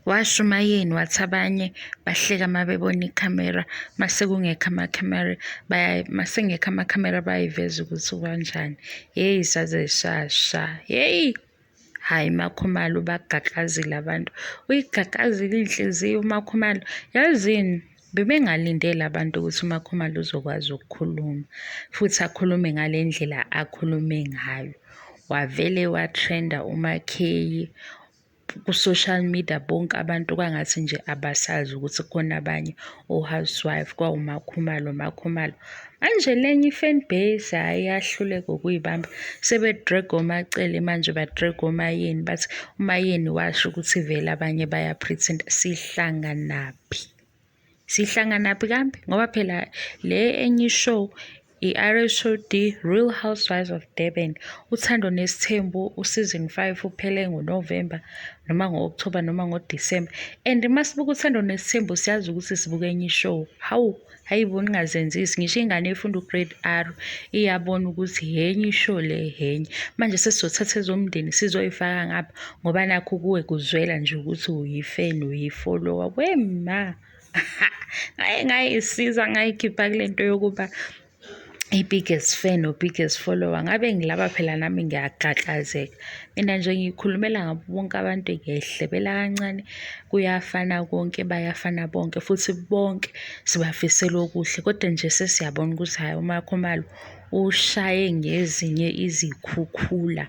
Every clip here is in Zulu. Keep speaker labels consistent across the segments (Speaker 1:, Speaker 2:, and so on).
Speaker 1: Washo uMayeni wathi abanye bahleka mabebona ikhamera mase kungekho amakhamera masengekho amakhamera bayiveza ukuthi kanjani. Hey saze shasha. Hey hayi Makhumalo bagaqazile abantu. Uyigaqazile inhliziyo uMakhumalo. Yazini bebengalindele abantu ukuthi uMakhumalo uzokwazi ukukhuluma futhi akhulume ngale ndlela akhulume ngayo. Wavele watrenda uMakheyi ku-social media bonke abantu kwangathi nje abasazi ukuthi khona abanye o-housewife kwawuMakhumalo. Manje lenye i-fan base hayi yahluleka ukuyibamba sebedrag omacele manje badrag oMayeni bathi uMayeni washo ukuthi vele abanye baya-pretend. Sihlanganaphi kambe ngoba phela le enye show i-RHOD Real Housewives of Durban Uthando Nes'thembu useason 5 uphele ngoNovember noma ngo-October noma ngo-December and masibuka Uthando Nes'thembu siyazi ukuthi sibuka enye show. Hayibo ningazenzisi ngisho ingane efunda ugrade R iyabona ukuthi yenye ishow le henye manje sesizothatha ezomndeni sizoyifaka ngapha ngoba nakho kuwe kuzwela nje ukuthi uyifan uyifollower wema. Ngayisiza ngayikhipha kule nto yokuba i-biggest fan o-biggest follower ngabe ngilaba phela nami ngiyagaqazeka. Mina nje ngikhulumela ngabo bonke abantu ngiyayihlebela kancane kuyafana konke bayafana bonke futhi bonke sibafisela okuhle kodwa nje sesiyabona ukuthi hayi uMakhumalo ushaye ngezinye izikhukhula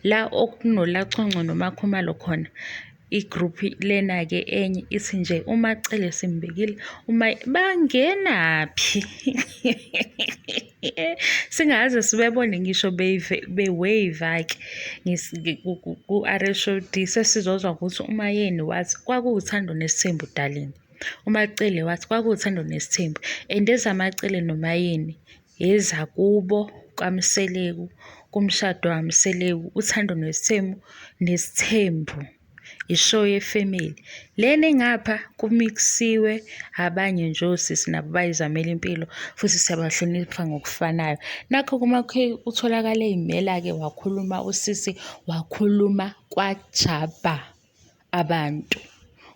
Speaker 1: la okunolaChonco noMakhumalo khona. Igroup lena-ke enye ithi nje umacele simbekile bangenaphi singaze sibebone ngisho bewave-ke ku-RHOD sesizozwa ukuthi uMayeni wathi kwakuwuthando Nes'thembu darling. Umacele wathi kwakuwuthando Nes'thembu and ezamacele noMayeni ezakubo kaMseleku kumshado kaMseleku Uthando Nes'thembu ishow ye-family lena engapha kumixiwe abanye nje osisi nabo bayizamela impilo futhi siyabahlonipha ngokufanayo. Nakho kuMakheyi utholakala ey'mela-ke wakhuluma usisi wakhuluma kwajaba abantu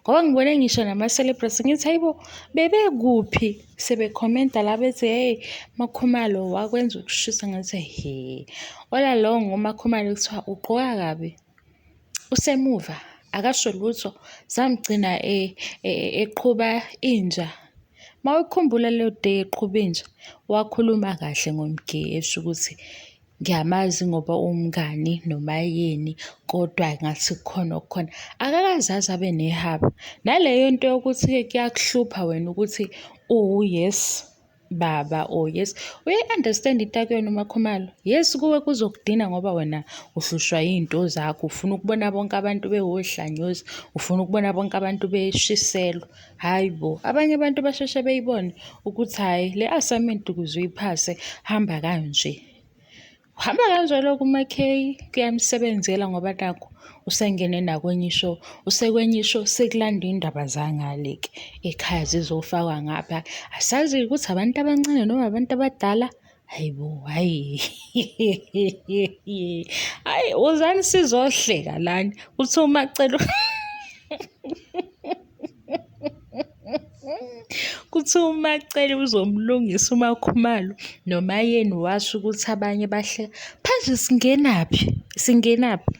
Speaker 1: ngoba ngibone ngisho nama-celebrities ngithi hayibo bebekuphi sebekhomenta la bethi hey Makhumalo wakwenza ukushisa ngathi he ola lo ngoMakhumalo kuthiwa ugqoka kabi usemuva akasho lutho zamgcina eqhuba inja. Mawukhumbula leyo day eqhuba inja wakhuluma kahle ngomgeyi esho ukuthi ngiyamazi ngoba umngani noMayeni kodwa ngathi kukhona okukhona akakazazi abe nehaba naleyo nto yokuthi kuyakuhlupha wena ukuthi yes baba or yes uyi-understand into akuyona uMakhumalo. Yes kuwe kuzokudina ngoba wena uhlushwa yinto zakho ufuna ukubona bonke abantu bewohlanyozi ufuna ukubona bonke abantu beshiselwa. Hayibo abanye abantu basheshe beyibone ukuthi hayi le assignment ukuze uyiphase hamba kanje lokhu uMakheyi kuyamsebenzela ngoba nakho usengene nakwenye ishow usekwenye ishow sekulanda indaba zangale-ke ekhaya zizofakwa ngapha asazi ukuthi abantu abancane noma abantu abadala. Hayibo hayi hayi uzani sizohleka lana uthi umacelo kuthi umacele uzomlungisa uMakhumalo noMayeni washo ukuthi abanye bahleka phansi singenaphi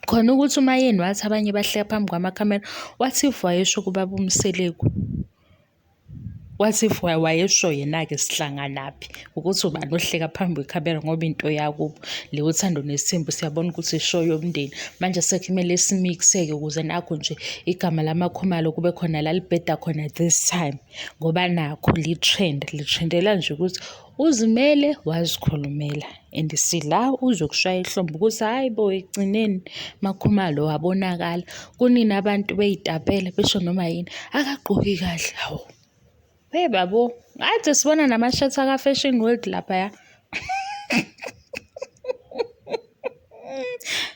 Speaker 1: khona ukuthi uMayeni wathi abanye bahleka phambi kwamakhamera. What if wayesho kubaba uMseleku? What if wayesho yena-ke sihlanganaphi ukuthi ubani ohleka phambi kwekhamera ngoba into yakubo le Uthando Nes'thembu siyabona ukuthi ishow yomndeni manje sekumele simixe-ke ukuze nakho nje igama laMakhumalo kube khona la libheda khona this time ngoba nakho litrendela nje ukuthi uzimele wazikhulumela and sila uzokushaya ihlombe ukuthi hayi bo ekugcineni Makhumalo wabonakala kunina abantu beyitapela besho noma yini akagqoki kahle. Hawu hey babo ngathi sibona nama-shirts aka-Fashion World laphaya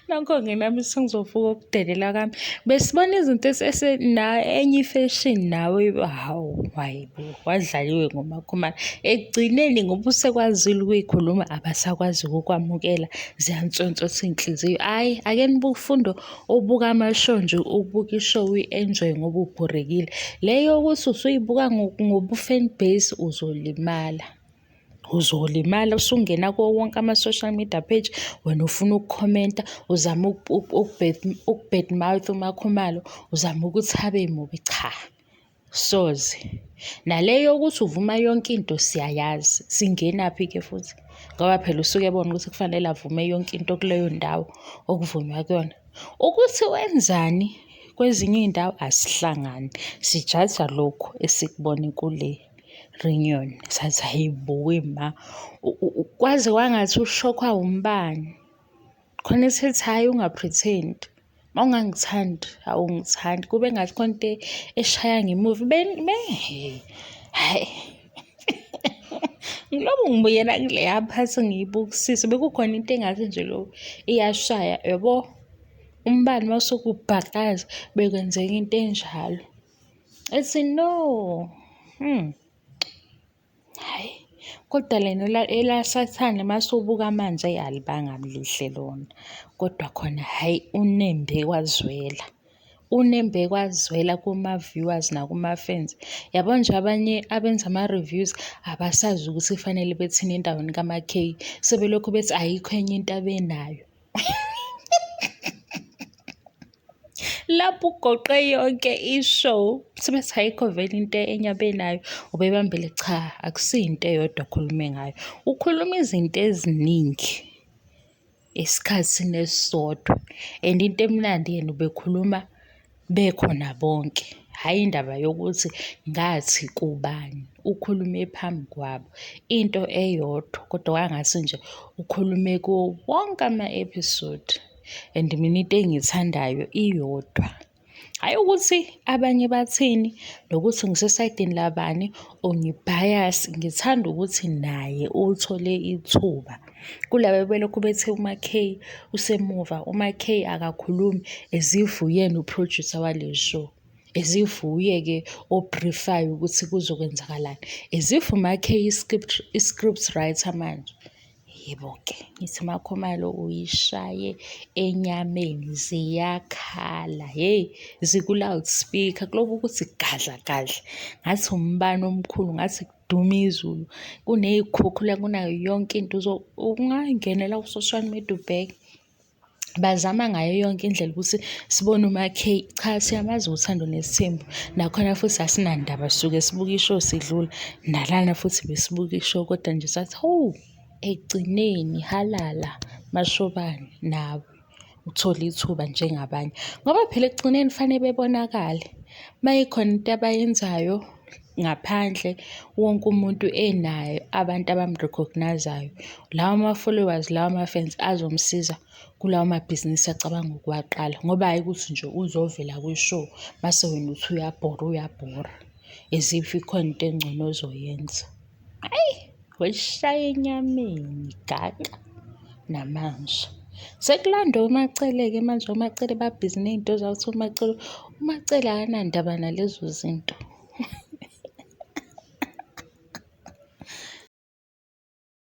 Speaker 1: Nakho-ke nami sengizovuka ukudelela kwami. Besibona izinto enye ifeshini nawe, hawu, hayibo, wadlaliwe nguMakhumalo. Ekugcineni ngoba usekwazile ukuyikhuluma, abasakwazi ukukwamukela. Ziyantsontsotha iy'nhliziyo. Hhayi, ake nibuke ufundo ubuka amashow nje, ubuka ishow uyi-enjoy ngoba ubhorekile. Le yokuthi usuyibuka ngobu-fan base uzolimala. Uzolimala usungena kuwo wonke ama-social media page, wena ufuna ukukhomenta, uzama ukubadmouth uMakhumalo, uzama ukuthi abe mubi. Cha, soze. Nale yokuthi uvuma yonke into siyayazi, singenaphi-ke futhi? Ngoba phela usuke ebona ukuthi kufanele avume yonke into kuleyo ndawo okuvunywa kuyona. Ukuthi wenzani kwezinye iy'ndawo asihlangani, sijaja lokhu esikubone kule Renuion. Sathi hayibo ma, kwaze kwangathi ushokhwa umbani. Khona esethi hhayi unga-pretend. Uma ungangithandi, awungithandi. Kube ngathi khona into eshaya ngemuva. Hhayi. Ngilobo ngibuyela kuleya phathi ngiyibukisisa. Bekukhona into engathi nje lo iyashaya, yabo. Umbani uma usukubhakaza bekwenzeka into enjalo. Ethi no. Hhayi, kodwa lena elasathane masubuka manje eyi alibanga lihle lona. Kodwa khona hhayi unembe kwazwela. Unembe kwazwela kuma-viewers nakuma-fans. Yabo nje abanye abenza ama-reviews abasazi ukuthi kufanele bethini endaweni kama-K. Sebelokhu bethi ayikho enye into abenayo. Lapho ugoqe yonke ishow, sebethi ayikho vele into enye abenayo, ubebambile cha, akusiyo into eyodwa akhulume ngayo. Ukhuluma izinto eziningi esikhathini esisodwa. And into emnandi yena ubekhuluma bekhona bonke. Hhayi indaba yokuthi ngathi kubani. Ukhulume phambi kwabo. Into eyodwa, kodwa kwangathi nje ukhulume kuwo wonke ama-episode. And mina into engiyithandayo iyodwa. Hhayi ukuthi abanye bathini, nokuthi ngisesayidini labani, ungibhayasi. Ngithanda ukuthi naye uthole ithuba. Kulaba belokhu bethe uMak usemuva, uMak akakhulumi, as if uyena uproducer wale show. As if uye-ke obrifayo ukuthi kuzokwenzakalani. As if uMak i-script writer manje. Yebo-ke, ngithi Makhumalo uyishaye enyameni, ziyakhala. Hheyi, ziku-loudspeaker, kulobo ukuthi gadla gadla. Ngathi umbani omkhulu, ngathi kuduma izulu. Kuney'khukhula, kunayo yonke into. Ungangenela ku-social media ubheke. Bazama ngayo yonke indlela ukuthi sibone uMak. Cha, siyamazi Uthando Nes'thembu. Nakhona futhi asinandaba, sisuke sibuka ishow sidlula. Nalana futhi besibuka ishow, kodwa nje sathi, hawu, ekugcineni halala mashobane nawe uthole ithuba njengabanye. Ngoba phela ekugcineni fanele bebonakale. Mayikhona into abayenzayo ngaphandle, wonke umuntu enayo abantu abamrecognize-ayo. Lawo ma-followers, lawo ma-fans azomsiza kulawo mabhizinisi acabanga ukuwaqala. Ngoba hhayi ukuthi nje uzovela kwishow mase wena uthi uyabhora. As if ikhona into engcono ozoyenza. Hhayi, weshaya enyameni gaga namanje. Sekulandwa uMacele-ke manje, uMacele babhizi ney'nto zawo. Uthi uMacele akanandaba nalezo zinto.